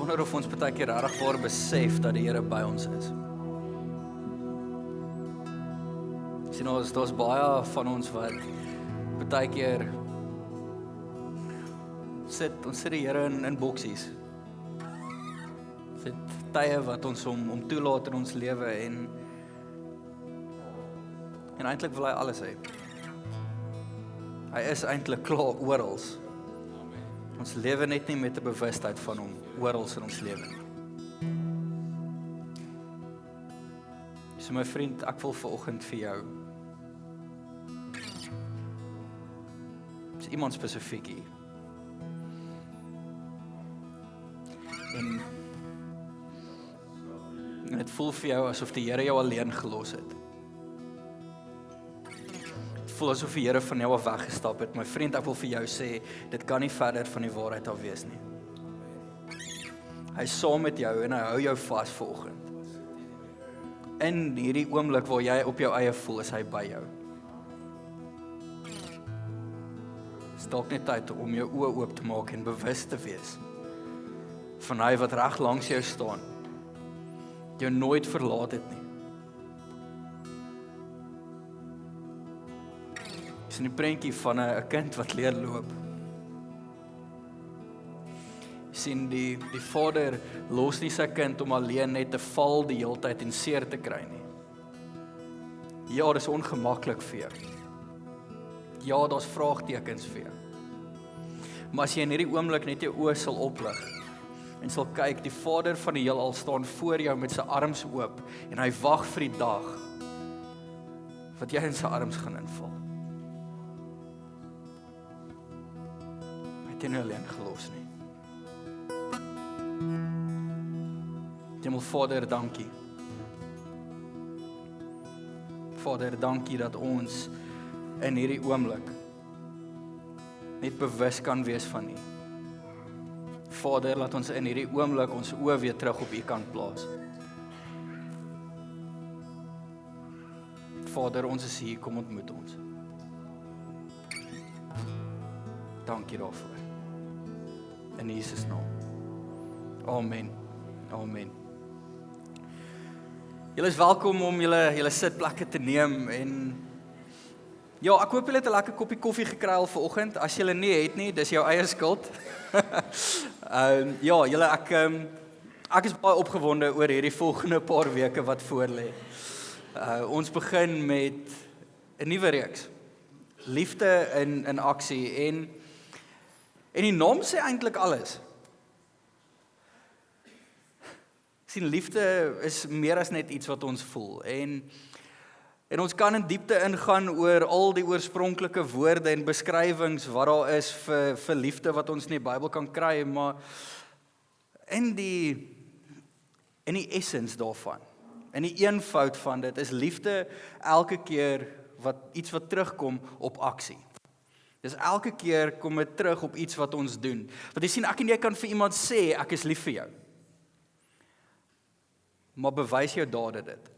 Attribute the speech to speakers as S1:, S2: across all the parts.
S1: wonder of ons baie keer regtig waar besef dat die Here by ons is. Sien daar's baie van ons wat baie keer ons sit die Here in boksies. Sit tye wat ons hom toelaat in ons lewe en eintlik wil hy alles hê. Hy is eintlik klaar orals. Ons lewe net nie met 'n bewustheid van hom orals in ons lewe nie. So my vriend, ek wil vanoggend vir jou is iemand spesifiek hier. En dit voel vir jou asof die Here jou alleen gelos het. Dit voel asof die Here van jou af weggestap het. My vriend, ek wil vir jou sê, dit kan nie verder van die waarheid af wees nie. Hy is saam met jou en hy hou jou vas vanoggend. In hierdie oomblik waar jy op jou eie voel, is hy by jou. Dit is dalk net tyd om jou oë oop te maak en bewus te wees van hy wat reg langs jou staan, jou nooit verlaat het nie. Dis 'n prentjie van 'n kind wat leer loop. Jy sien die vader los nie sy kind om alleen net te val die hele tyd en seer te kry nie. Ja, dis ongemaklik vir jou. Ja, daar's vraagtekens vir jou. Maar as jy in hierdie oomblik net jou oë sal oplig en sal kyk, die Vader van die heelal staan voor jou met sy arms oop en hy wag vir die dag wat jy in sy arms gaan inval. Hy het jou nie alleen gelos nie. Vader, dankie. Vader, dankie dat ons in hierdie oomblik net bewus kan wees van U. Vader, laat ons in hierdie oomblik ons oë weer terug op U kan plaas. Vader, ons is hier, kom ontmoet ons. Dankie daarvoor. In Jesus naam. Amen. Amen. Julle is welkom om julle sitplekke te neem en ja, ek hoop julle het 'n lekker koppie koffie gekry al vanoggend. As julle nie het nie, dis jou eie skuld. Ja, julle ek is baie opgewonde oor hierdie volgende paar weke wat voor lê. Ons begin met 'n nuwe reeks. Liefde in aksie en die naam sê eintlik alles. Sien, liefde is meer as net iets wat ons voel en ons kan in diepte ingaan oor al die oorspronklike woorde en beskrywings wat daar is vir liefde wat ons in die Bybel kan kry, maar in die essence daarvan, in die eenvoud van dit, is liefde elke keer iets wat terugkom op aksie. Dis elke keer kom dit terug op iets wat ons doen. Want jy sien, ek en jy kan vir iemand sê, ek is lief vir jou. Maar bewys jou dade dit.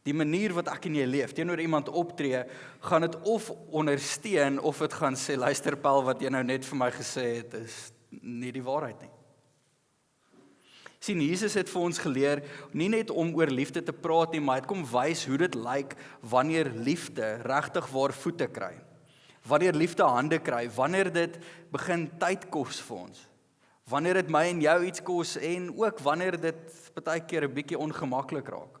S1: Die manier wat ek en jy leef, teenoor iemand optree, gaan dit of ondersteun, of dit gaan sê, luister Paul, wat jy nou net vir my gesê het, is nie die waarheid nie. Sien, Jesus het vir ons geleer, nie net om oor liefde te praat nie, maar hy het kom wys hoe dit lyk, wanneer liefde regtig waar voete kry. Wanneer liefde hande kry, wanneer dit begin tyd kos vir ons. Wanneer dit my en jou iets kos, en ook wanneer dit baie keer 'n bietjie ongemaklik raak.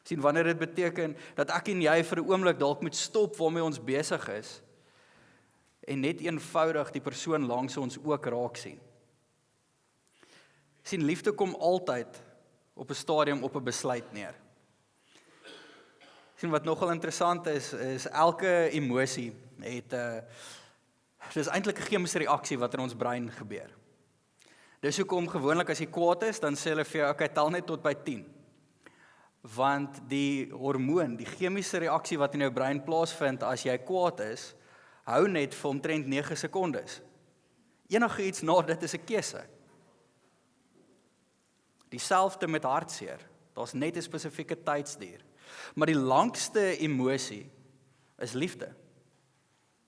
S1: Sien, wanneer dit beteken dat ek en jy vir 'n oomblik dalk moet stop waarmee ons besig is en net eenvoudig die persoon langs ons ook raak sien. Sien, liefde kom altyd op 'n stadium op 'n besluit neer. Sien, wat nogal interessant is elke emosie het dis eintlik 'n chemiese reaksie wat in ons brein gebeur. Dis hoekom gewoonlik as jy kwaad is, dan sê hulle vir jou, okay, tel net tot by 10. Want die hormoon, die chemiese reaksie wat in jou brein plaasvind as jy kwaad is, hou net vir omtrent 9 sekondes. Enige iets na dit is 'n keuse. Dieselfde met hartseer. Daar's net 'n spesifieke tydsduur. Maar die langste emosie is liefde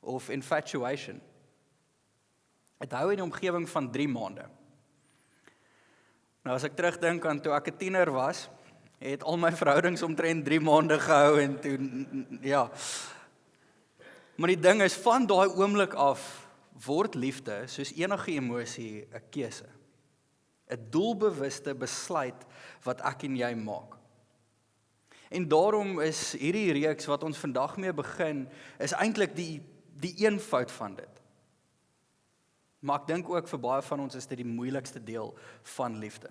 S1: of infatuation. Dit hou in die omgewing van 3 maande. Nou as ek terugdink aan toe ek 'n tiener was, het al my verhoudings omtrent 3 maande gehou en toe, ja. Maar die ding is, van daai oomblik af word liefde, soos enige emosie, 'n keuse. 'n Doelbewuste besluit wat ek en jy maak. En daarom is hierdie reeks wat ons vandag mee begin, is eintlik die eenvoud van dit. Maar ek dink ook vir baie van ons is dit die moeilikste deel van liefde.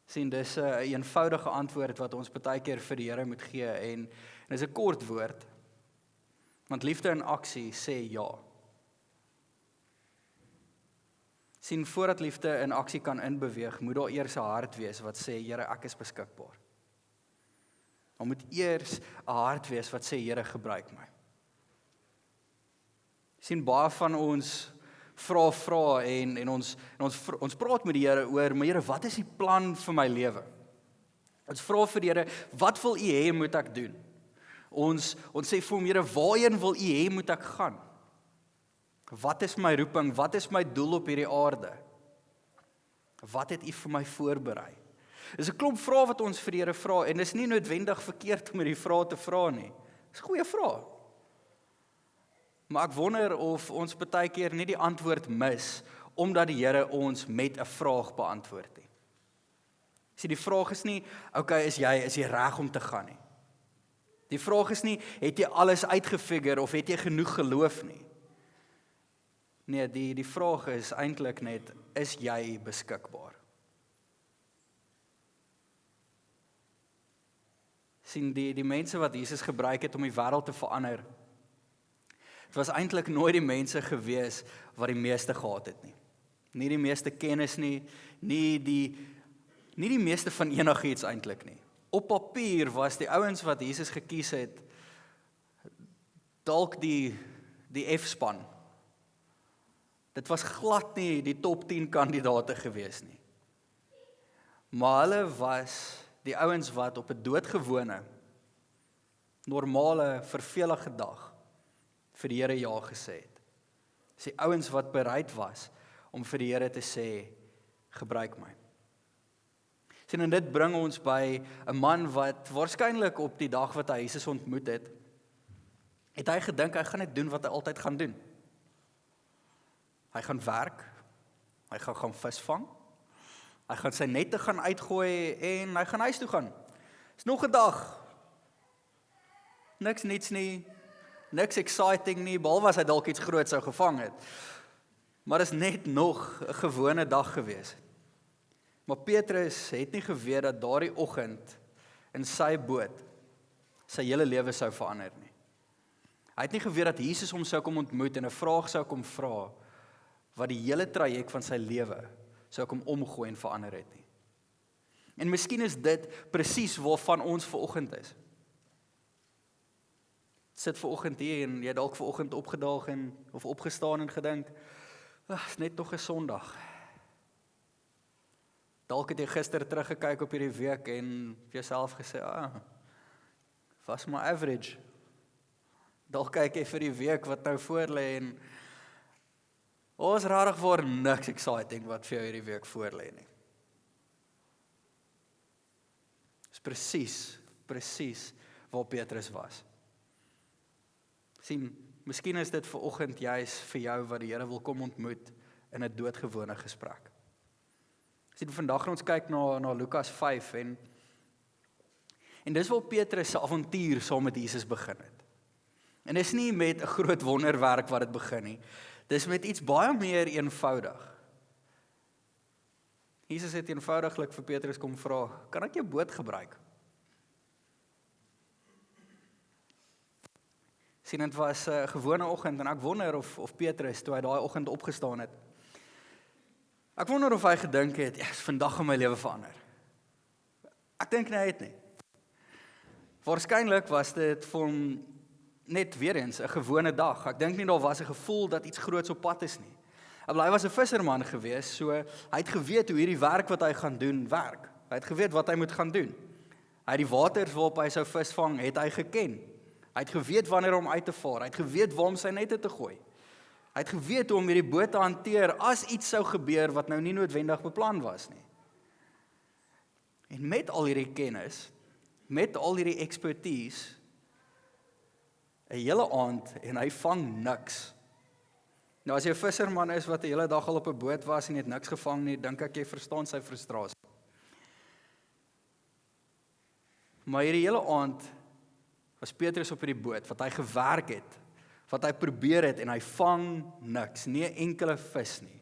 S1: Sien, dis 'n eenvoudige antwoord wat ons baie keer vir die Here moet gee en dis 'n kort woord. Want liefde in aksie sê ja. Sien, voordat liefde in aksie kan inbeweeg, moet daar eers 'n hart wees wat sê, Here, ek is beskikbaar. Daar moet eers 'n hart wees wat sê, Here, gebruik my. Sien, baie van ons vra en ons praat met die Here oor, maar Here, wat is die plan vir my lewe? Ons vra vir die Here, wat wil U hê moet ek doen? Ons sê vir hom, Here, waarheen wil U hê moet ek gaan? Wat is my roeping? Wat is my doel op hierdie aarde? Wat het U vir my voorberei? Dis 'n klomp vrae wat ons vir die Here vra en dis nie noodwendig verkeerd om hierdie vrae te vra nie. Dis 'n goeie vraag. Maar ek wonder of ons baie keer nie die antwoord mis omdat die Here ons met 'n vraag beantwoord het. Die vraag is nie, okay, is jy reg om te gaan nie. Die vraag is nie, het jy alles uitgefigure of het jy genoeg geloof nie. Nee, die vraag is eintlik net, is jy beskikbaar? Sien, die mense wat Jesus gebruik het om die wêreld te verander, het was eintlik nooit die mense gewees wat die meeste gehad het nie. Nie die meeste kennis nie, nie die meeste van enigiets eintlik nie. Op papier was die ouens wat Jesus gekies het, dalk die F-span. Dit was glad nie die top 10 kandidate gewees nie. Maar hulle was die ouens wat op 'n doodgewone, normale, vervelige dag vir die Here ja gesê het. Dis die ouens wat bereid was om vir die Here te sê, gebruik my. Sien, en dit bring ons by 'n man wat waarskynlik op die dag wat hy Jesus ontmoet het hy gedink hy gaan net doen wat hy altyd gaan doen. Hy gaan werk, hy gaan visvang, hy gaan sy nette gaan uitgooi en hy gaan huis toe gaan. Dis nog 'n dag. Niks niets nie, niks exciting nie, behalwe as hy dalk iets groot sou gevang het. Maar is net nog 'n gewone dag gewees. Maar Petrus het nie geweet dat daardie oggend in sy boot sy hele lewe sou verander nie. Hy het nie geweet dat Jesus hom sou kom ontmoet en 'n vraag sou kom vra wat die hele traject van sy lewe sou kom omgooi en verander het nie. En miskien is dit presies waarvan ons vanoggend is. Sit vanoggend hier en jy dalk vanoggend opgedaag of opgestaan en gedink, is net nog 'n Sondag. Dalk het jy gister teruggekyk op hierdie week en vir jouself gesê, was maar average. Dalk kyk jy vir die week wat nou voor lê en is rarig voor niks exciting wat vir jou hierdie week voor lê nie. Dis presies waar Petrus was. Sien, miskien is dit vanoggend juis vir jou wat die Here wil kom ontmoet in 'n doodgewone gesprek. Sien, vandag gaan ons kyk na Lukas 5 en dis waar Petrus se avontuur saam met Jesus begin het. En dis nie met 'n groot wonderwerk wat dit begin nie. Dis met iets baie meer eenvoudig. Jesus het eenvoudiglik vir Petrus kom vra, kan ek jou boot gebruik? Sien, dit was 'n gewone oggend en ek wonder of Petrus, toe hy daai oggend opgestaan het, ek wonder of hy gedink het, vandag gaan my lewe verander. Ek dink nie hy het nie. Waarskynlik was dit vir hom net weer eens 'n gewone dag. Ek dink nie daar was 'n gevoel dat iets groots op pad is nie. Hy was 'n visserman gewees, so hy het geweet hoe hierdie werk wat hy gaan doen werk. Hy het geweet wat hy moet gaan doen. Hy het die waters waarop hy sou visvang, het hy geken. Hy het geweet wanneer om uit te vaar. Hy het geweet waar om sy nette te gooi. Hy het geweet hoe om hierdie boot te hanteer as iets sou gebeur wat nou nie noodwendig beplan was nie. En met al hierdie kennis, met al hierdie expertise, 'n hele aand en hy vang niks. Nou as jy 'n visserman is wat 'n hele dag al op 'n boot was en het niks gevang nie, dink ek jy verstaan sy frustrasie. Maar hierdie hele aand was Petrus op hierdie boot, wat hy gewerk het, wat hy probeer het en hy vang niks, nie 'n enkele vis nie.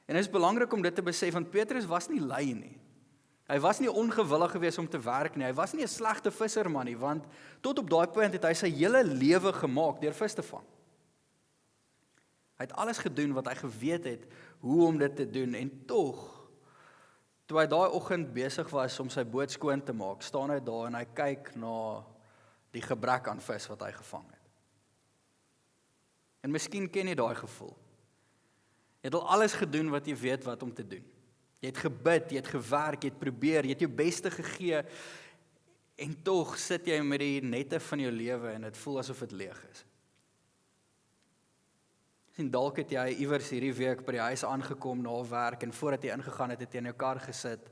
S1: En dit is belangrik om dit te besef, want Petrus was nie lui nie. Hy was nie ongewillig geweest om te werk nie, hy was nie 'n slegte visserman nie, want tot op daai punt het hy sy hele lewe gemaak deur vis te vang. Hy het alles gedoen wat hy geweet het hoe om dit te doen, en tog, toe hy daai oggend besig was om sy boot skoon te maak, staan hy daar en hy kyk na die gebrek aan vis wat hy gevang het. En miskien ken jy daai gevoel. Jy het al alles gedoen wat jy weet wat om te doen. Jy het gebid, jy het gewerk, jy het probeer, jy het jou beste gegee, en tog sit jy met die nette van jou lewe en dit voel asof dit leeg is. En dalk het jy iewers hierdie week by die huis aangekom na werk, en voordat jy ingegaan het, het jy in jou kar gesit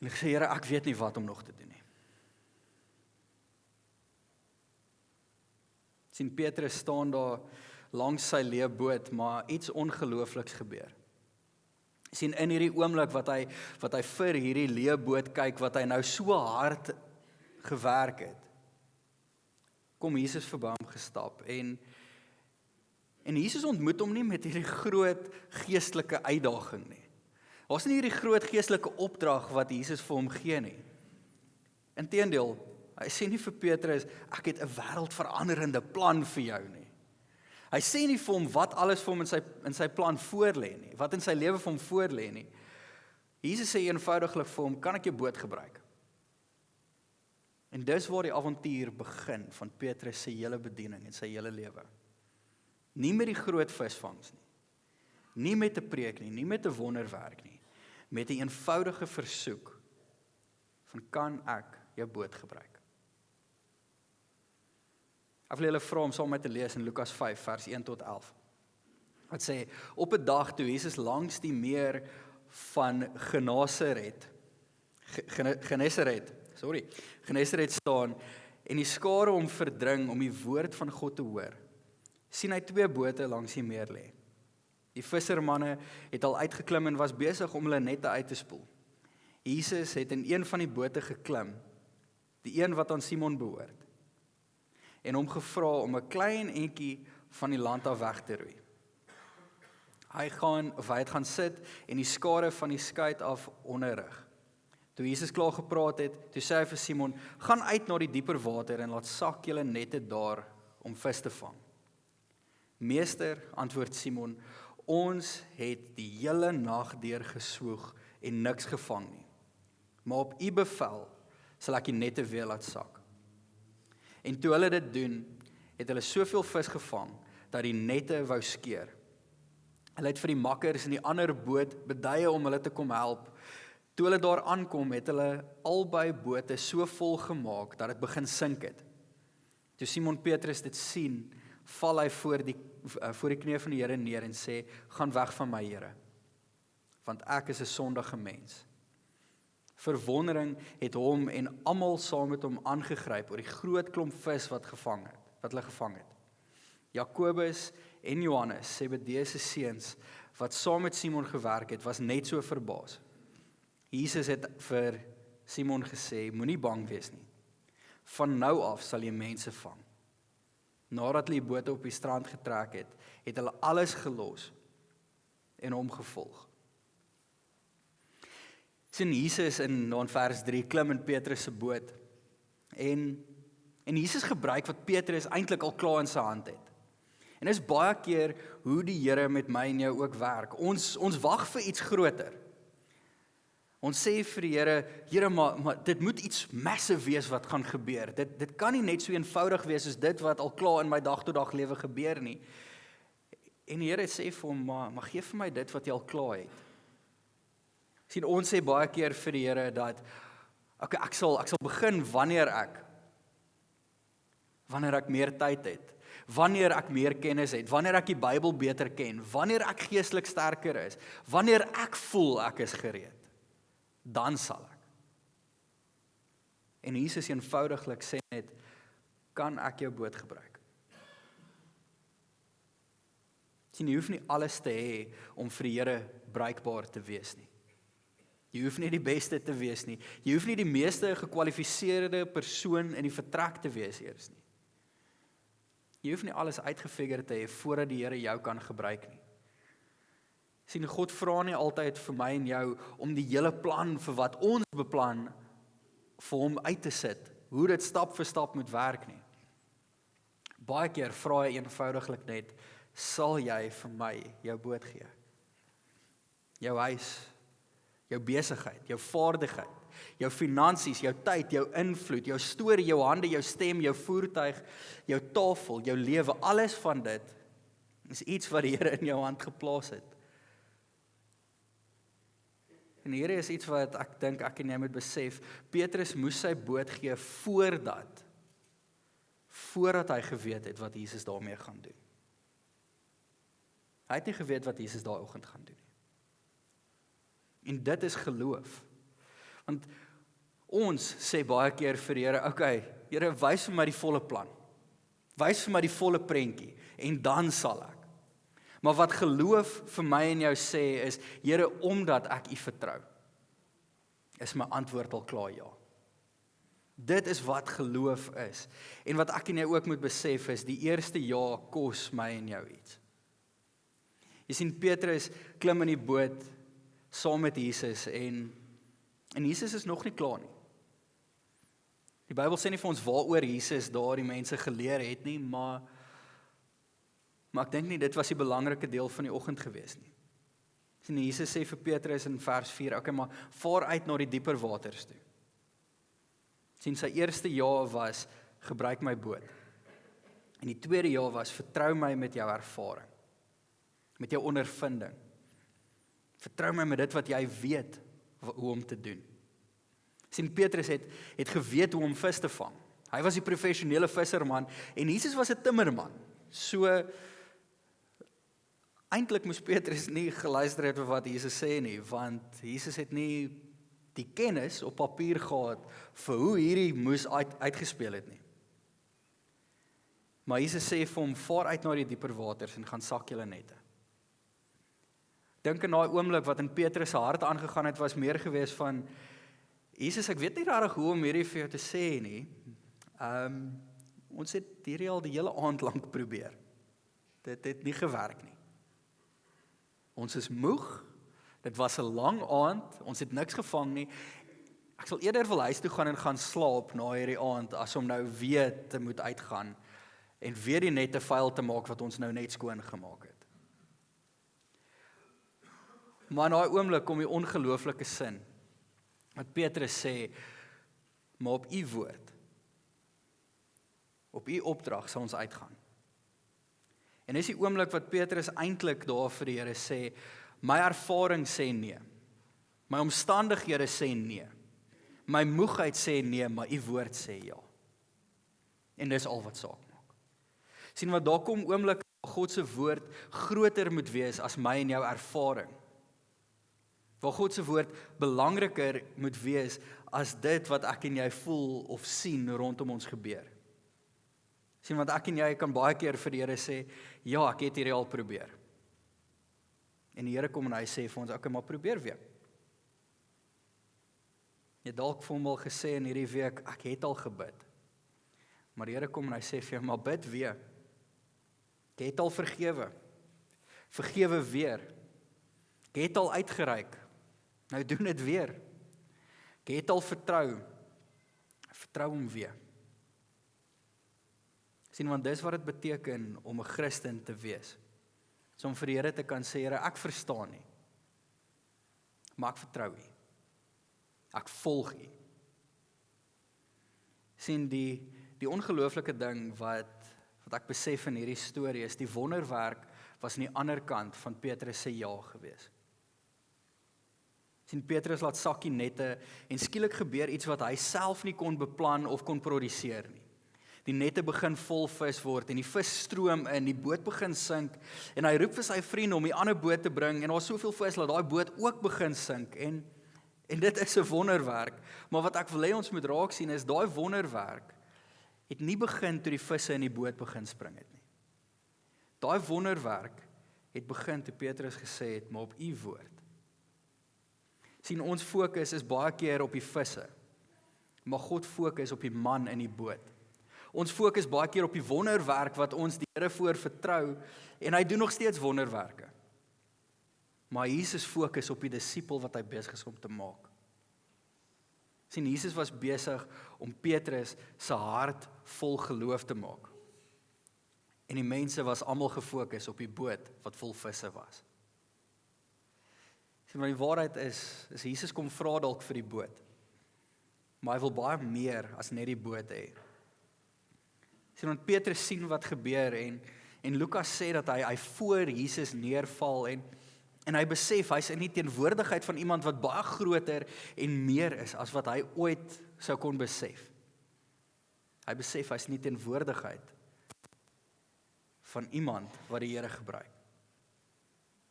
S1: en gesê, Here, ek weet nie wat om nog te doen nie. Sien, Petrus staan daar langs sy leeboot, maar iets ongeloofliks gebeur. Sien, in hierdie oomblik wat hy vir hierdie leeboot kyk, wat hy nou so hard gewerk het, kom Jesus verby hom gestap, en Jesus ontmoet hom nie met hierdie groot geestelike uitdaging nie. Daar's nie hierdie groot geestelike opdrag wat Jesus vir hom gee nie. Inteendeel, hy sê nie vir Petrus, ek het 'n wêreldveranderende plan vir jou nie. Hy sê nie vir hom wat alles vir hom in sy plan voorlê nie, wat in sy lewe vir hom voorlê nie. Jesus sê eenvoudiglik vir hom, kan ek jou boot gebruik? En dis waar die avontuur begin van Petrus se hele bediening en sy hele lewe. Nie met die groot visvangs nie, nie met 'n preek nie met 'n wonderwerk nie, met 'n eenvoudige versoek van kan ek jou boot gebruik? Ek wil julle vra om saam met te lees in Lukas 5 vers 1 tot 11. Wat sê, op 'n dag toe Jesus langs die meer van Genesaret staan en die skare hom verdring om die woord van God te hoor, sien hy 2 bote langs die meer lê. Die vissermanne het al uitgeklim en was besig om hulle nette uit te spoel. Jesus het in een van die bote geklim, die een wat aan Simon behoort, en hom gevra om 'n klein entjie van die land af weg te roei. Hy het gaan sit en die skare van die skei af onderrig. Toe Jesus klaar gepraat het, toe sê hy vir Simon, gaan uit na die dieper water en laat sak julle nette daar om vis te vang. Meester, antwoord Simon, ons het die hele nag deur geswoeg en niks gevang nie. Maar op u bevel sal ek die nette weer laat sak. En toe hulle dit doen, het hulle soveel vis gevang, dat die nette wou skeur. Hulle het vir die makkers in die ander boot beduie om hulle te kom help. Toe hulle daar aankom, het hulle albei bote so vol gemaak, dat het begin sink het. Toe Simon Petrus dit sien, val hy voor die knie van die Here neer en sê, gaan weg van my, Here, want ek is 'n sondige mens. Verwondering het hom en almal saam met hom aangegryp oor die groot klomp vis wat hulle gevang het. Jakobus en Johannes, Zebedeus se seuns, wat saam met Simon gewerk het, was net so verbaas. Jesus het vir Simon gesê, moenie bang wees nie. Van nou af sal jy mense vang. Nadat hulle die bote op die strand getrek het, het hulle alles gelos en hom gevolg. Sien Jesus in vers 3 klim in Petrus se boot en Jesus gebruik wat Petrus eintlik al klaar in sy hand het. En dis baie keer hoe die Here met my en jou ook werk. Ons wag vir iets groter. Ons sê vir die Here, maar dit moet iets massive wees wat gaan gebeur. Dit kan nie net so eenvoudig wees soos dit wat al klaar in my dag-tot-dag lewe gebeur nie. En die Here sê vir hom, maar gee vir my dit wat jy al klaar het. Sien, ons sê baie keer vir die Here dat okay, ek sal begin wanneer ek meer tyd het, wanneer ek meer kennis het, wanneer ek die Bybel beter ken, wanneer ek geestelik sterker is, wanneer ek voel ek is gereed, dan sal ek. En Jesus eenvoudiglik sê net, kan ek jou boot gebruik? Sien, jy hoef nie alles te hê om vir die Here bruikbaar te wees nie. Jy hoef nie die beste te wees nie. Jy hoef nie die meeste gekwalifiseerde persoon in die vertrek te wees eers nie. Jy hoef nie alles uitgefigure te hê voordat die Here jou kan gebruik nie. Sien, God vra nie altyd vir my en jou om die hele plan vir wat ons beplan vir hom uit te sit, hoe dit stap vir stap moet werk nie. Baie keer vra hy eenvoudiglik net, sal jy vir my jou boot gee? Jou huis, jou besigheid, jou vaardigheid, jou finansies, jou tyd, jou invloed, jou storie, jou hande, jou stem, jou voertuig, jou tafel, jou lewe, alles van dit is iets wat die Here in jou hand geplaas het. En hier is iets wat ek dink ek en jy moet besef. Petrus moes sy boot gee voordat hy geweet het wat Jesus daarmee gaan doen. Hy het nie geweet wat Jesus daai oggend gaan doen nie. En dit is geloof. Want ons sê baie keer vir die Here, okay, Here, wys vir my die volle plan. Wys vir my die volle prentjie en dan sal ek. Maar wat geloof vir my en jou sê is, Here, omdat ek U vertrou, is my antwoord al klaar ja. Dit is wat geloof is. En wat ek en jy ook moet besef is, die eerste ja kos my en jou iets. Jy sien, Petrus klim in die boot saam met Jesus en Jesus is nog nie klaar nie. Die Bybel sê nie vir ons waaroor Jesus daar die mense geleer het nie, maar ek dink nie dit was die belangrike deel van die oggend gewees nie. Sien, Jesus sê vir Petrus in vers 4, okay, maar vaar uit na die dieper waters toe. Sien, sy eerste ja was, gebruik my boot. En die tweede ja was, vertrou my met jou ervaring, met jou ondervinding. Vertrou my met dit wat jy weet hoe om te doen. Sien, Petrus het geweet hoe om vis te vang. Hy was die professionele visserman en Jesus was 'n timmerman. So eintlik moes Petrus nie geluister het vir wat Jesus sê nie, want Jesus het nie die kennis op papier gehad vir hoe hierdie moes uitgespeel het nie. Maar Jesus sê vir hom, vaar uit na die dieper waters en gaan sak julle nette. Dink in daai oomblik wat in Petrus se hart aangegaan het, was meer gewees van, Jesus, ek weet nie regtig hoe om hierdie vir jou te sê nie. Ons het hierdie al die hele aand lank probeer. Dit het nie gewerk nie. Ons is moeg, dit was 'n lang aand, ons het niks gevang nie. Ek sal eerder wil huis toe gaan en gaan slaap na hierdie aand, as om nou weer te moet uitgaan en weer die nette vuil te maak wat ons nou net skoon gemaak het. Maar in daai oomblik kom die ongelooflike sin, wat Petrus sê, maar op U woord, op U opdrag sal ons uitgaan. En dis die oomblik wat Petrus eintlik daar vir die Here sê, my ervaring sê nee, my omstandighede sê nee, my moegheid sê nee, maar U woord sê ja. En dis al wat saak maak. Sien, wat daar kom oomblik, God se woord groter moet wees as my en jou ervaring. Waar God se woord belangriker moet wees as dit wat ek en jy voel of sien rondom ons gebeur. Sien, want ek en jy kan baie keer vir die Here sê, ja, ek het hierdie al probeer. En die Here kom en hy sê vir ons, okay, maar probeer weer. Jy dalk vir hom al gesê in hierdie week, ek het al gebid. Maar die Here kom en hy sê vir jou, maar bid weer. Ek het al vergewe. Vergewe weer. Ek het al uitgereik. Nou doen dit weer. Ek het al vertrou. Vertrou hom weer. Sien, want dis wat dit beteken om 'n Christen te wees. So om vir die Here te kan sê, Here, ek verstaan nie, maar ek vertrou U. Ek volg U. Sien, die ongelooflike ding wat ek besef in hierdie storie is, die wonderwerk was aan die ander kant van Petrus se ja gewees. Sien, Petrus laat sakkie nette en skielik gebeur iets wat hy self nie kon beplan of kon produseer nie. Die nette begin vol vis word en die vis stroom in, die boot begin sink en hy roep vir sy vriende om die ander boot te bring en daar is soveel vis dat daai boot ook begin sink en dit is 'n wonderwerk. Maar wat ek wil hê ons moet raak sien is daai wonderwerk het nie begin toe die visse in die boot begin spring het nie. Daai wonderwerk het begin toe Petrus gesê het, maar op u woord. Sien, ons fokus is baie keer op die visse, maar God fokus op die man in die boot. Ons fokus baie keer op die wonderwerk wat ons die Here voor vertrou en hy doen nog steeds wonderwerke. Maar Jesus fokus op die disipel wat hy besig is om te maak. Sien, Jesus was besig om Petrus se hart vol geloof te maak. En die mense was almal gefokus op die boot wat vol visse was. Sien, maar die waarheid is Jesus kom vra dalk vir die boot. Maar hy wil baie meer as net die boot hê. Sien, want Petrus sien wat gebeur en Lukas sê dat hy voor Jesus neerval en hy besef hy's in die teenwoordigheid van iemand wat baie groter en meer is as wat hy ooit sou kon besef. Hy besef hy's in die teenwoordigheid van iemand wat die Here gebruik.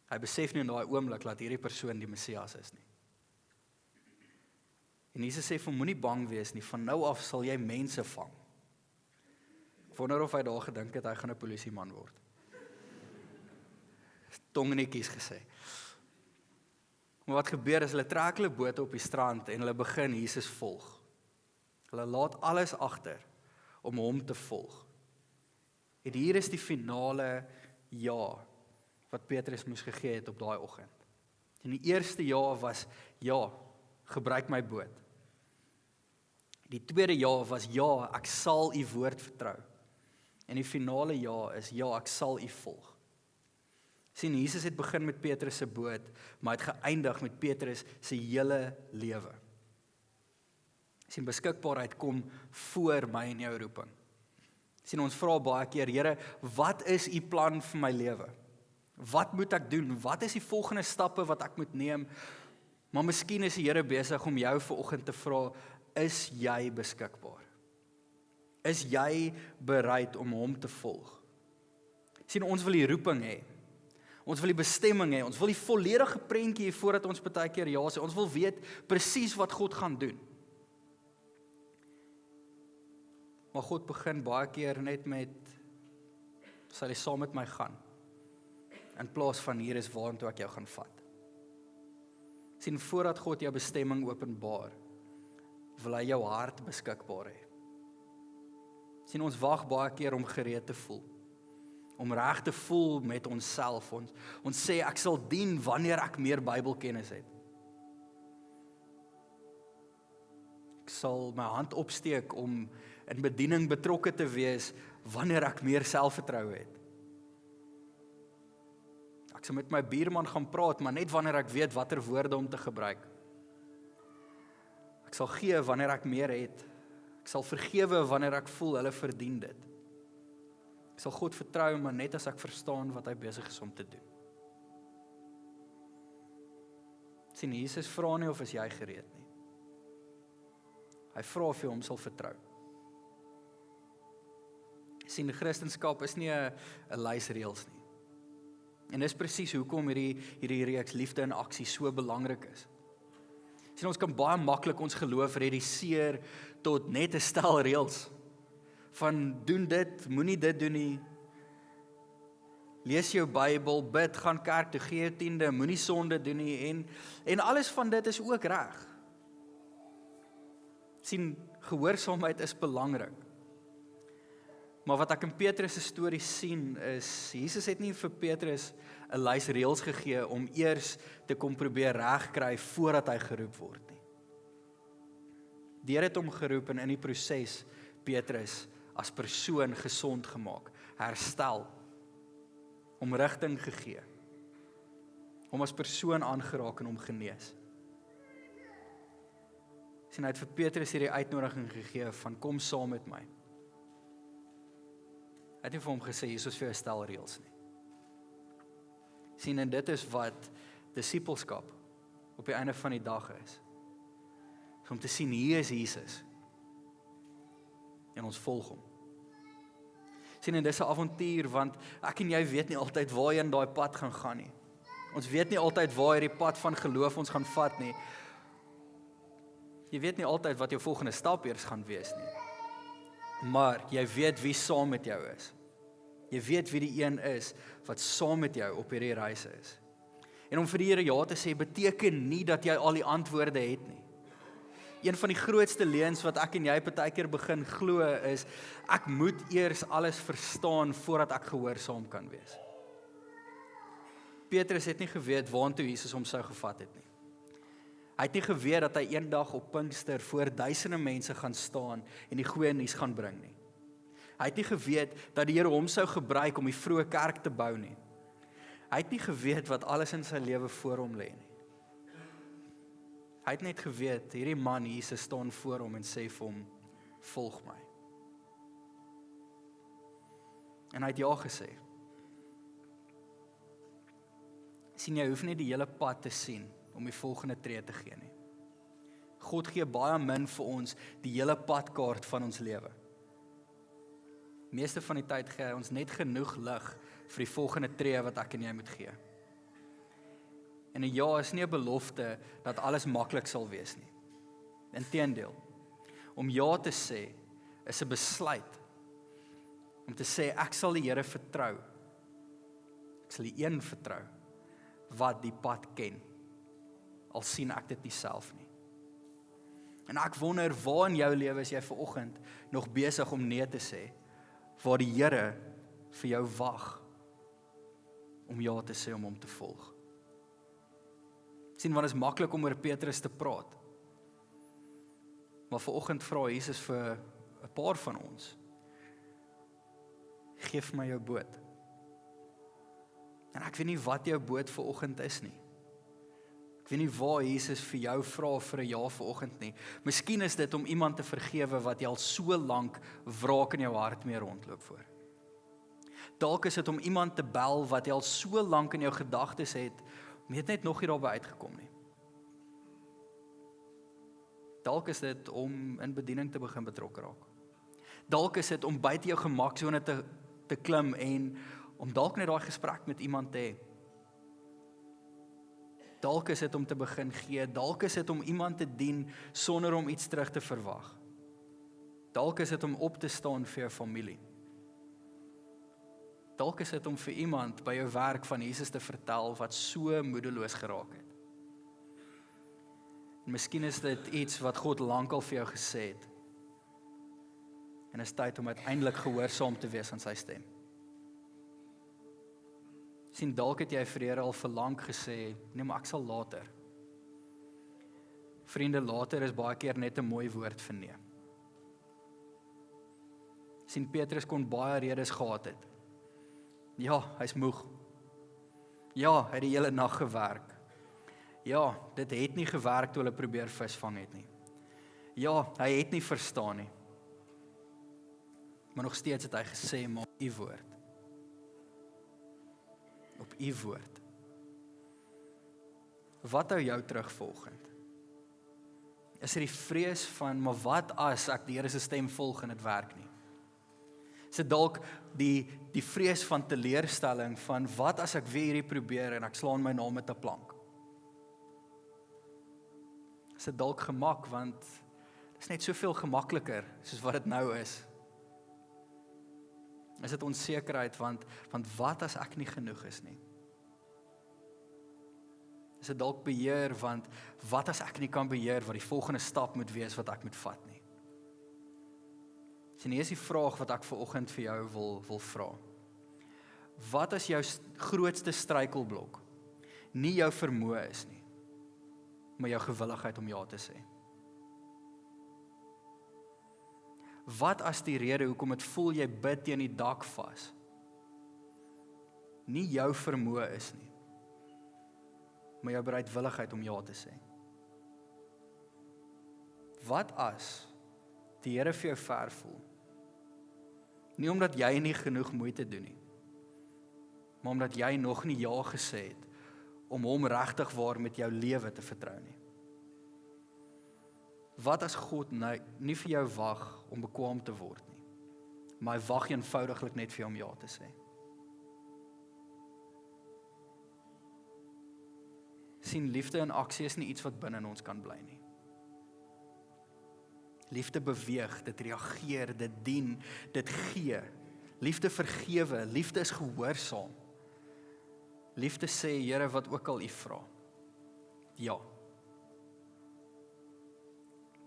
S1: Hy besef nie in daai oomblik dat hierdie persoon die Messias is nie. En Jesus sê vir hom, moenie bang wees nie, van nou af sal jy mense vang. Ek wonder of hy daar gedink het, hy gaan 'n polisieman word. Tongnetjies gesê. Maar wat gebeur is, hulle trek hulle bote op die strand en hulle begin Jesus volg. Hulle laat alles agter om hom te volg. En hier is die finale ja wat Petrus moes gegee het op daai oggend. En die eerste ja was, ja, gebruik my boot. Die tweede ja was, ja, ek sal u woord vertrou. En die finale ja is, ja, ek sal u volg. Sien, Jesus het begin met Petrus se boot, maar het geëindig met Petrus se hele lewe. Sien, beskikbaarheid kom voor my en jou roeping. Sien, ons vra baie keer, Here, wat is u plan vir my lewe? Wat moet ek doen? Wat is die volgende stappe wat ek moet neem? Maar miskien is die Here besig om jou vanoggend te vra, is jy beskikbaar? Is jy bereid om hom te volg? Sien, ons wil die roeping hê. Ons wil die bestemming hê. Ons wil die volledige prentjie hê voordat ons baie keer ja sê. Ons wil weet presies wat God gaan doen. Maar God begin baie keer net met, sal jy saam met my gaan? In plaas van hier is waartoe ek jou gaan vat. Sien, voordat God jou bestemming openbaar, wil hy jou hart beskikbaar hê. Sien, ons wag baie keer om gereed te voel. Om reg te voel met onsself. Ons sê ek sal dien wanneer ek meer Bybelkennis het. Ek sal my hand opsteek om in bediening betrokke te wees wanneer ek meer selfvertroue het. Ek sal met my buurman gaan praat, maar net wanneer ek weet watter woorde om te gebruik. Ek sal gee wanneer ek meer het. Ek sal vergewe wanneer ek voel hulle verdien dit. Ek sal God vertrou, maar net as ek verstaan wat hy besig is om te doen. Sien, Jesus vra nie of is jy gereed nie. Hy vra of jy hom sal vertrou. Sien, die Christendom is nie 'n lys reëls nie. En dis presies hoekom hierdie reeks liefde in aksie so belangrik is. Sien, ons kan baie maklik ons geloof reduseer tot net 'n stel reëls. Van doen dit, moenie dit doen nie. Lees jou Bybel, bid, gaan kerk toe, gee jou tiende, moenie sonde doen nie en alles van dit is ook reg. Sien, gehoorsaamheid is belangrik. Maar wat ek in Petrus se storie sien is, Jesus het nie vir Petrus 'n lys reëls gegee om eers te kom probeer regkry voordat hy geroep word nie. Die Here het hom geroep en in die proses Petrus as persoon gesond gemaak, herstel, hom rigting gegee, hom as persoon aangeraak en hom genees. Sien, hy het vir Petrus hierdie uitnodiging gegee van kom saam met my. Hy het nie vir hom gesê, hier is vir 'n stel reëls nie. Sien, en dit is wat disippelskap op die einde van die dag is. Om te sien, hier is Jesus. En ons volg hom. Sien, en dis 'n avontuur, want ek en jy weet nie altyd waarheen daai pad gaan gaan nie. Ons weet nie altyd waar hierdie pad van geloof ons gaan vat nie. Jy weet nie altyd wat jou volgende stap eers gaan wees nie. Maar jy weet wie saam met jou is. Jy weet wie die een is wat saam met jou op hierdie reis is. En om vir die Here ja te sê, beteken nie dat jy al die antwoorde het nie. Een van die grootste leuns wat ek en jy partykeer begin glo is, ek moet eers alles verstaan voordat ek gehoorsaam kan wees. Petrus het nie geweet waartoe Jesus hom sou gevat het nie. Hy het nie geweet dat hy eendag op Pinkster voor duisende mense gaan staan en die goeie nuus gaan bring nie. Hy het nie geweet dat die Here hom sou gebruik om die vroeë kerk te bou nie. Hy het nie geweet wat alles in sy lewe voor hom lê nie. Hy het net geweet, hierdie man Jesus staan voor hom en sê vir hom, volg my. En hy het ja gesê. Sien, jy hoef nie die hele pad te sien om die volgende tree te gee nie. God gee baie min vir ons die hele padkaart van ons lewe. Meeste van die tyd gee hy ons net genoeg lig vir die volgende tree wat ek en jy moet gee. En 'n ja is nie 'n belofte dat alles maklik sal wees nie. Inteendeel, om ja te sê is 'n besluit om te sê ek sal die Here vertrou. Ek sal die een vertrou wat die pad ken, al sien ek dit nie self nie. En ek wonder waar in jou lewe is jy vanoggend nog besig om nee te sê, waar die Here vir jou wag om ja te sê om hom te volg. Sien, want is maklik om oor Petrus te praat. Maar vanoggend vra Jesus vir 'n paar van ons, geef my jou boot. En ek weet nie wat jou boot vanoggend is nie. Ek weet nie waar Jesus vir jou vra vir 'n ja vanoggend nie. Miskien is dit om iemand te vergewe wat jy al so lank wraak in jou hart mee rondloop voor. Dalk is dit om iemand te bel wat jy al so lank in jou gedagtes het, maar jy het net nog nie daarby uitgekom nie. Dalk is dit om in bediening te begin betrokke raak. Dalk is dit om buite jou gemaksone te klim en om dalk net daai gesprek met iemand te hê. Dalk is dit om te begin gee, dalk is dit om iemand te dien sonder om iets terug te verwag. Dalk is dit om op te staan vir jou familie. Dalk is dit om vir iemand by jou werk van Jesus te vertel wat so moedeloos geraak het. En miskien is dit iets wat God lankal vir jou gesê het. En is tyd om uiteindelik gehoorsaam te wees aan sy stem. Sien, dalk het jy vir die Here al vir lank gesê, nee, maar ek sal later. Vriende, later is baie keer net 'n mooi woord vir nee. Sien, Petrus kon baie redes gehad het. Ja, hy's moeg. Ja, hy het die hele nag gewerk. Ja, dit het nie gewerk toe hulle probeer visvang het nie. Ja, hy het nie verstaan nie. Maar nog steeds het hy gesê, maar op u woord. Op u woord. Wat hou jou terug volgend? Is dit die vrees van, maar wat as ek die Here se stem volg en dit werk nie? Is dit dalk die vrees van teleurstelling van, wat as ek weer hierdie probeer en ek slaan my naam met 'n plank? Is dit dalk gemak, want dit is net soveel gemakliker soos wat dit nou is. Is dit onsekerheid, want wat as ek nie genoeg is nie? Is dit dalk beheer, want wat as ek nie kan beheer wat die volgende stap moet wees wat ek moet vat nie? Sien, hier is die vraag wat ek vanoggend vir jou wil vra. Wat as jou grootste struikelblok nie jou vermoë is nie, maar jou gewilligheid om ja te sê? Wat as die rede hoekom dit voel jy bid teen die dak vas, nie jou vermoë is nie, maar jou bereidwilligheid om ja te sê? Wat as die Here vir jou ver voel? Nie omdat jy nie genoeg moeite doen nie, maar omdat jy nog nie ja gesê het om hom regtig waar met jou lewe te vertrou nie. Wat as God nie vir jou wag om bekwaam te word nie, maar hy wag eenvoudiglik net vir jou om ja te sê. Sien, liefde in aksie is nie iets wat binne in ons kan bly nie. Liefde beweeg, dit reageer, dit dien, dit gee. Liefde vergewe, liefde is gehoorsaam. Liefde sê, Here, wat ook al U vra. Ja.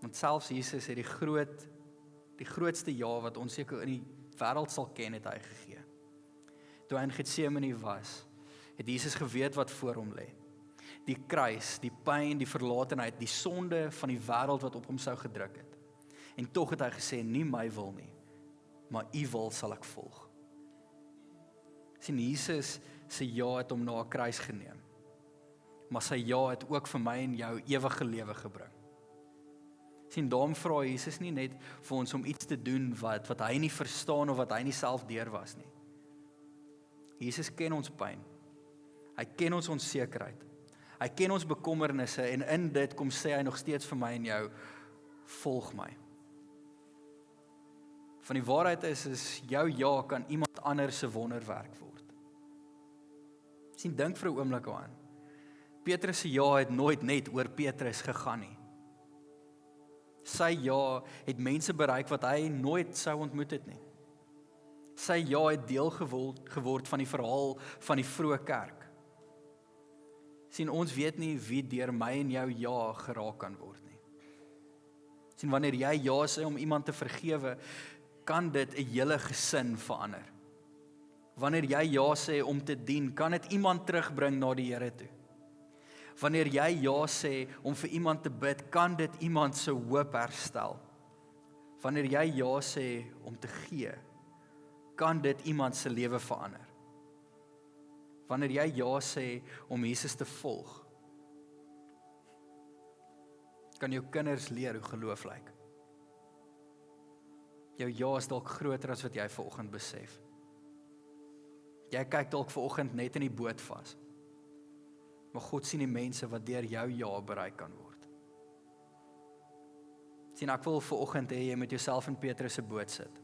S1: Want selfs Jesus het die grootste ja wat ons seker in die wêreld sal ken, het hy gegee. Toe hy in Getsemane was, het Jesus geweet wat voor hom lê. Die kruis, die pyn, die verlatenheid, die sonde van die wêreld wat op hom sou gedruk het. En tog het hy gesê, nie my wil nie, maar U wil sal ek volg. Sien, Jesus se ja het hom na 'n kruis geneem, maar sy ja het ook vir my en jou ewige lewe gebring. Sien, daarom vra Jesus nie net vir ons om iets te doen wat hy nie verstaan of wat hy nie self deur was nie. Jesus ken ons pyn, hy ken ons onsekerheid, hy ken ons bekommernisse en in dit kom sê hy nog steeds vir my en jou, volg my. Van die waarheid is jou ja kan iemand anders se wonderwerk word. Sien, dink vir 'n oomblik aan. Petrus se ja het nooit net oor Petrus gegaan nie. Sy ja het mense bereik wat hy nooit sou ontmoet het nie. Sy ja het deel geword van die verhaal van die vroeë kerk. Sien, ons weet nie wie deur my en jou ja geraak kan word nie. Sien, wanneer jy ja sê om iemand te vergewe, kan dit 'n hele gesin verander. Wanneer jy ja sê om te dien, kan dit iemand terugbring na die Here toe. Wanneer jy ja sê om vir iemand te bid, kan dit iemand se hoop herstel. Wanneer jy ja sê om te gee, kan dit iemand se lewe verander. Wanneer jy ja sê om Jesus te volg, kan jou kinders leer hoe geloof lyk. Jou ja is dalk groter as wat jy vanoggend besef. Jy kyk dalk vanoggend net in die boot vas. Maar God sien die mense wat deur jou ja bereik kan word. Sien, ek wil vanoggend hê jy met jouself in Petrus se boot sit.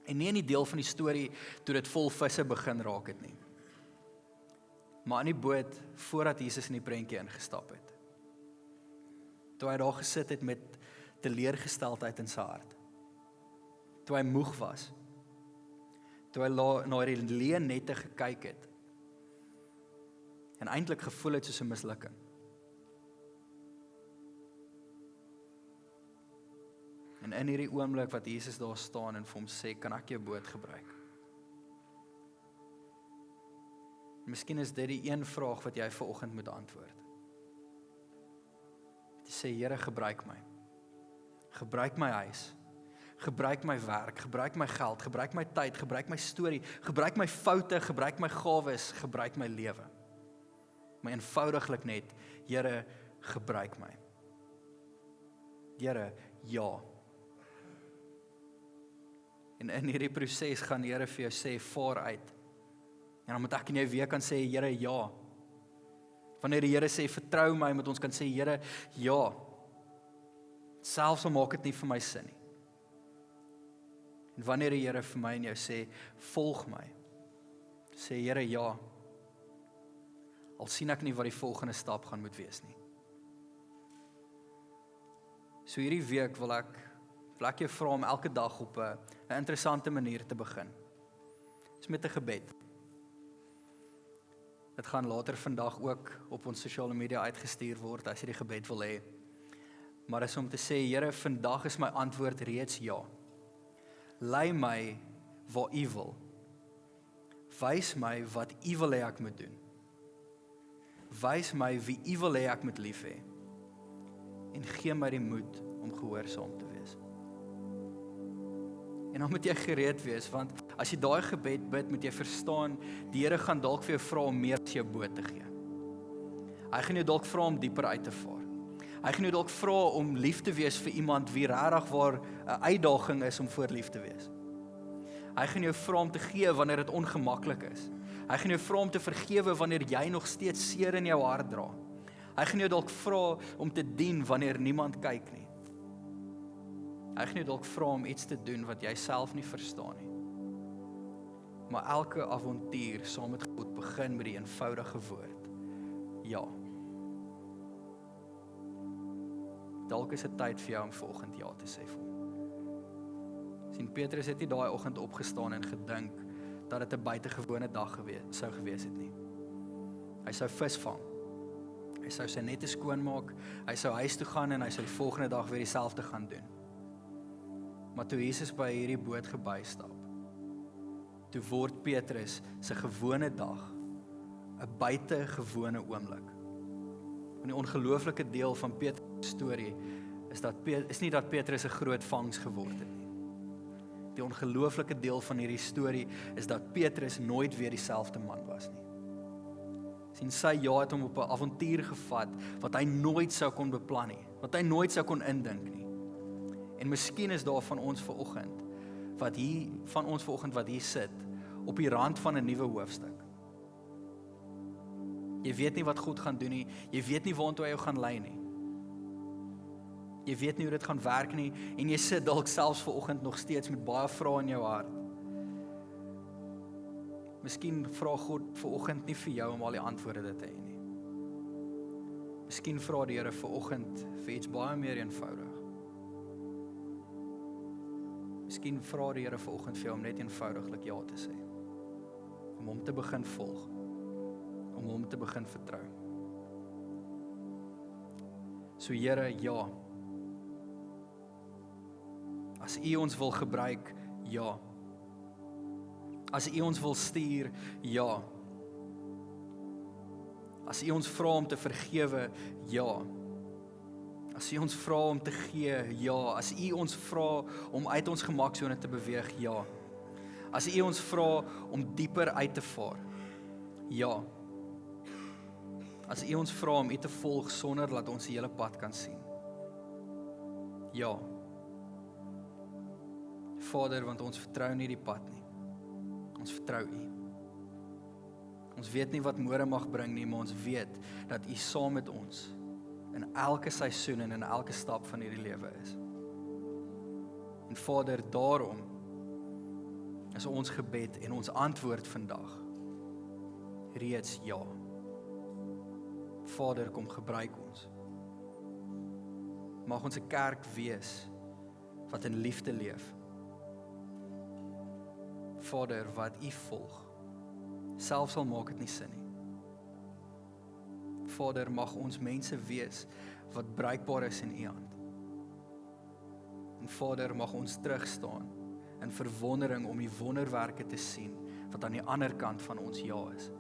S1: En nie in die deel van die storie toe dit vol visse begin raak het nie. Maar in die boot voordat Jesus in die prentjie ingestap het. Toe hy daar gesit het met teleurgesteldheid in sy hart. Toe hy moeg was. Toe hy na die leë nette gekyk het. En eintlik gevoel het soos 'n mislukking. En in hierdie oomblik wat Jesus daar staan en vir hom sê, kan ek jou boot gebruik? Miskien is dit die een vraag wat jy vanoggend moet antwoord. Jy sê, Here, gebruik my. Gebruik my huis. Gebruik my werk, gebruik my geld, gebruik my tyd, gebruik my storie, gebruik my foute, gebruik my gawes, gebruik my lewe. Maar eenvoudiglik net, Here, gebruik my. Here, ja. En in hierdie proses gaan die Here vir jou sê, vaar uit. En dan moet ek en jy weer kan sê, Here, ja. Wanneer die Here sê, vertrou my, moet ons kan sê, Here, ja. Selfs al maak dit nie vir my sin nie. En wanneer die Here vir my en jou sê, volg my, sê Here, ja. Al sien ek nie wat die volgende stap gaan moet wees nie. So hierdie week wil ek jou vra om elke dag op 'n interessante manier te begin. Dis met 'n gebed. Dit gaan later vandag ook op ons sosiale media uitgestuur word as jy die gebed wil hê. Maar is om te sê, Here, vandag is my antwoord reeds ja. Lei my waar U wil. Wys my wat U wil hê ek moet doen. Wys my wie U wil hê ek moet lief hê. En gee my die moed om gehoorsaam te wees. En dan moet jy gereed wees, want as jy daai gebed bid, moet jy verstaan, die Here gaan dalk vir jou vra om meer as jou boot te gee. Hy gaan jou dalk vra om dieper uit te vaar. Hy gaan jou dalk vra om lief te wees vir iemand wie regtig waar 'n uitdaging is om voor lief te wees. Hy gaan jou vra om te gee wanneer dit ongemaklik is. Hy gaan jou vra om te vergewe wanneer jy nog steeds seer in jou hart dra. Hy gaan jou dalk vra om te dien wanneer niemand kyk nie. Hy gaan nie dalk vra om iets te doen wat jy self nie verstaan nie. Maar elke avontuur saam met God begin met die eenvoudige woord. Ja. Dalk is dit tyd vir jou om vanoggend ja te sê vir hom. Sien, Petrus het nie daai oggend opgestaan en gedink dat dit 'n buitengewone dag sou gewees het nie. Hy sou vis vang. Hy sou sy nette skoonmaak, hy sou huis toe gaan en hy sou die volgende dag weer dieselfde gaan doen. Maar toe Jesus by hierdie boot gebystap, toe word Petrus se gewone dag 'n buitengewone oomblik. En die ongelooflike deel van Petrus se storie is nie dat Petrus 'n groot vangs geword het nie. Die ongelooflike deel van hierdie storie is dat Petrus nooit weer dieselfde man was nie. Sien, sy ja het hom op 'n avontuur gevat wat hy nooit sou kon beplan nie, wat hy nooit sou kon indink nie. En miskien is daar van ons vanoggend wat hier sit op die rand van 'n nuwe hoofstuk. Jy weet nie wat God gaan doen nie, jy weet nie waartoe hy jou gaan lei nie. Jy weet nie hoe dit gaan werk nie en jy sit dalk selfs vanoggend nog steeds met baie vrae in jou hart. Miskien vra God vanoggend nie vir jou om al die antwoorde te hê nie. Miskien vra die Here vanoggend vir iets baie meer eenvoudig. Miskien vra die Here vanoggend vir jou om net eenvoudiglik ja te sê. Om hom te begin volg. Om hom te begin vertrou. So Here, ja. As U ons wil gebruik, ja. As U ons wil stuur, ja. As U ons vra om te vergewe, ja. As U ons vra om te gee, ja. As U ons vra om uit ons gemaksone te beweeg, ja. As U ons vra om dieper uit te vaar, ja. As U ons vra om U te volg sonder dat ons die hele pad kan sien, ja. Vader, want ons vertrou nie die pad nie. Ons vertrou U. Ons weet nie wat môre mag bring nie, maar ons weet dat U saam met ons in elke seisoen en in elke stap van hierdie lewe is. En Vader, daarom is ons gebed en ons antwoord vandag reeds ja. Vader, kom gebruik ons. Mag ons 'n kerk wees wat in liefde leef. Vader, wat U volg, selfs al maak dit nie sin nie. Vader, mag ons mense wees wat bruikbaar is in U hand. En Vader, mag ons terugstaan in verwondering om die wonderwerke te sien wat aan die ander kant van ons ja is.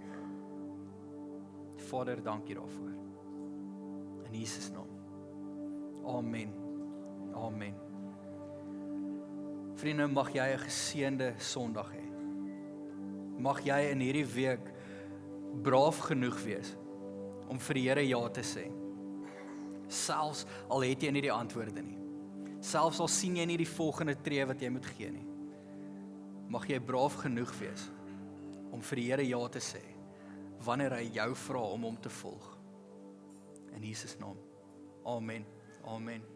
S1: Vader, dankie daarvoor. In Jesus naam. Amen. Amen. Vriende, mag jy 'n geseënde Sondag hê. Mag jy in hierdie week braaf genoeg wees om vir die Here ja te sê. Selfs al het jy nie die antwoorde nie. Selfs al sien jy nie die volgende tree wat jy moet gee nie. Mag jy braaf genoeg wees om vir die Here ja te sê wanneer hy jou vra om hom te volg. In Jesus naam. Amen. Amen.